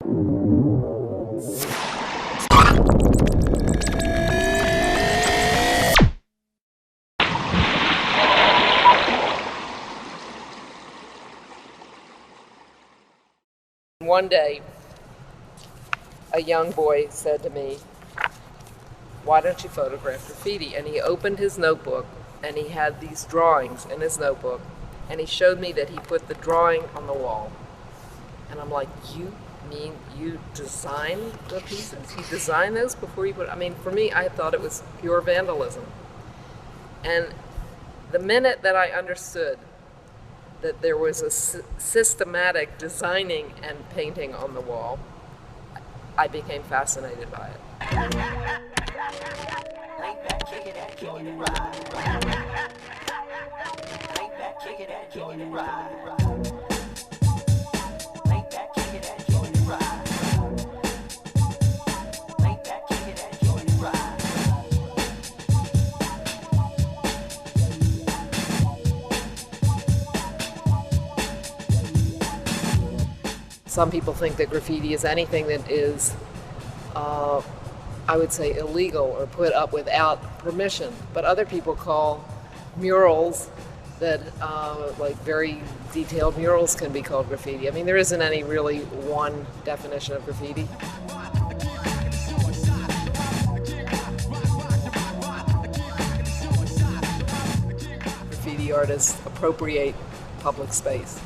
One day, a young boy said to me, "Why don't you photograph graffiti?" And he opened his notebook, and he had these drawings in his notebook, and he showed me that he put the drawing on the wall. And I'm like, "You mean you designed the pieces? You designed those before you put?" I mean, for me, I thought it was pure vandalism. And the minute that I understood that there was a systematic designing and painting on the wall, I became fascinated by it. Some people think that graffiti is anything that is, I would say, illegal or put up without permission. But other people call murals that, like very detailed murals, can be called graffiti. I mean, there isn't any really one definition of graffiti. Graffiti artists appropriate public space.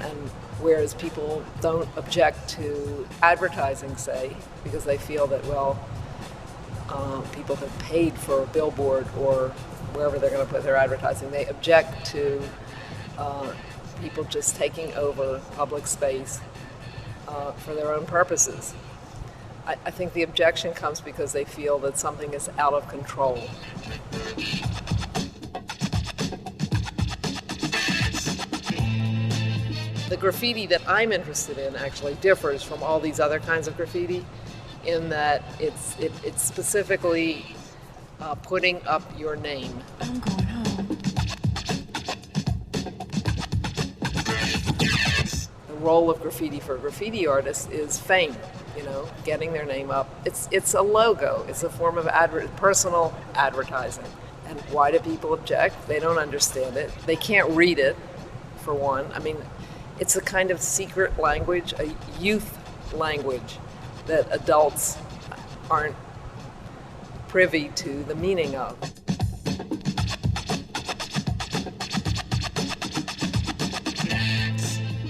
And whereas people don't object to advertising, say, because they feel that, well, people have paid for a billboard or wherever they're going to put their advertising, they object to people just taking over public space for their own purposes. I think the objection comes because they feel that something is out of control. The graffiti that I'm interested in actually differs from all these other kinds of graffiti in that it's specifically putting up your name. I'm going home. The role of graffiti for graffiti artists is fame, getting their name up. It's a logo. It's a form of personal advertising. And why do people object? They don't understand it. They can't read it, for one. I mean, it's a kind of secret language, a youth language that adults aren't privy to the meaning of.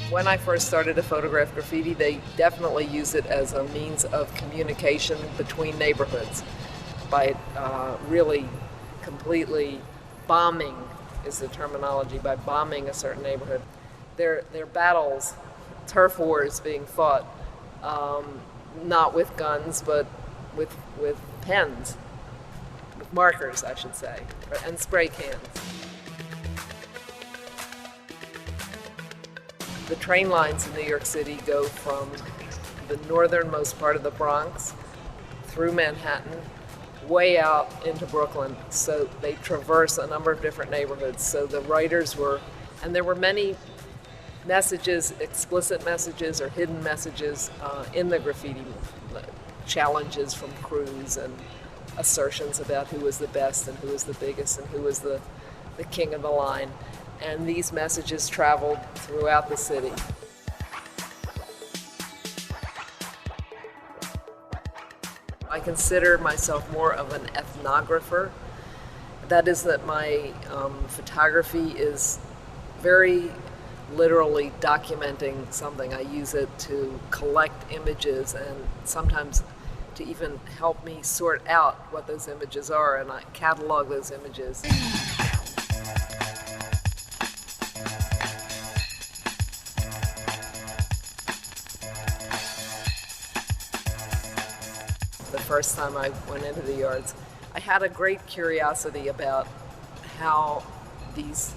When I first started to photograph graffiti, they definitely used it as a means of communication between neighborhoods by really completely bombing, is the terminology, by bombing a certain neighborhood. They're battles, turf wars being fought, not with guns, but with pens, with markers, I should say, and spray cans. The train lines in New York City go from the northernmost part of the Bronx through Manhattan, way out into Brooklyn. So they traverse a number of different neighborhoods. So the writers and there were many messages, explicit messages or hidden messages in the graffiti, challenges from crews and assertions about who was the best and who was the biggest and who was the king of the line. And these messages traveled throughout the city. I consider myself more of an ethnographer. That is that my photography is very literally documenting something. I use it to collect images and sometimes to even help me sort out what those images are, and I catalog those images. The first time I went into the yards, I had a great curiosity about how these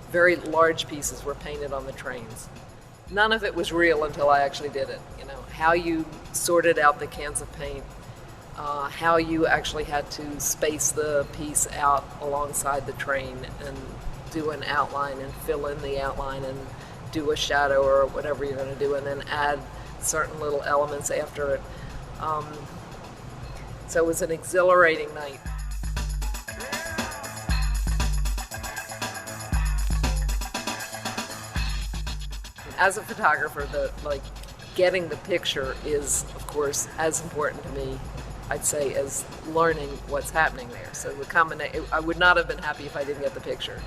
very large pieces were painted on the trains. None of it was real until I actually did it. How you sorted out the cans of paint, how you actually had to space the piece out alongside the train and do an outline and fill in the outline and do a shadow or whatever you're going to do, and then add certain little elements after it. So it was an exhilarating night. As a photographer, getting the picture is, of course, as important to me, I'd say, as learning what's happening there. So the combination, I would not have been happy if I didn't get the picture.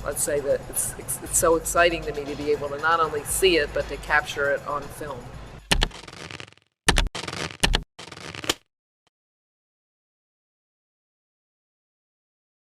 Let's say that it's so exciting to me to be able to not only see it, but to capture it on film.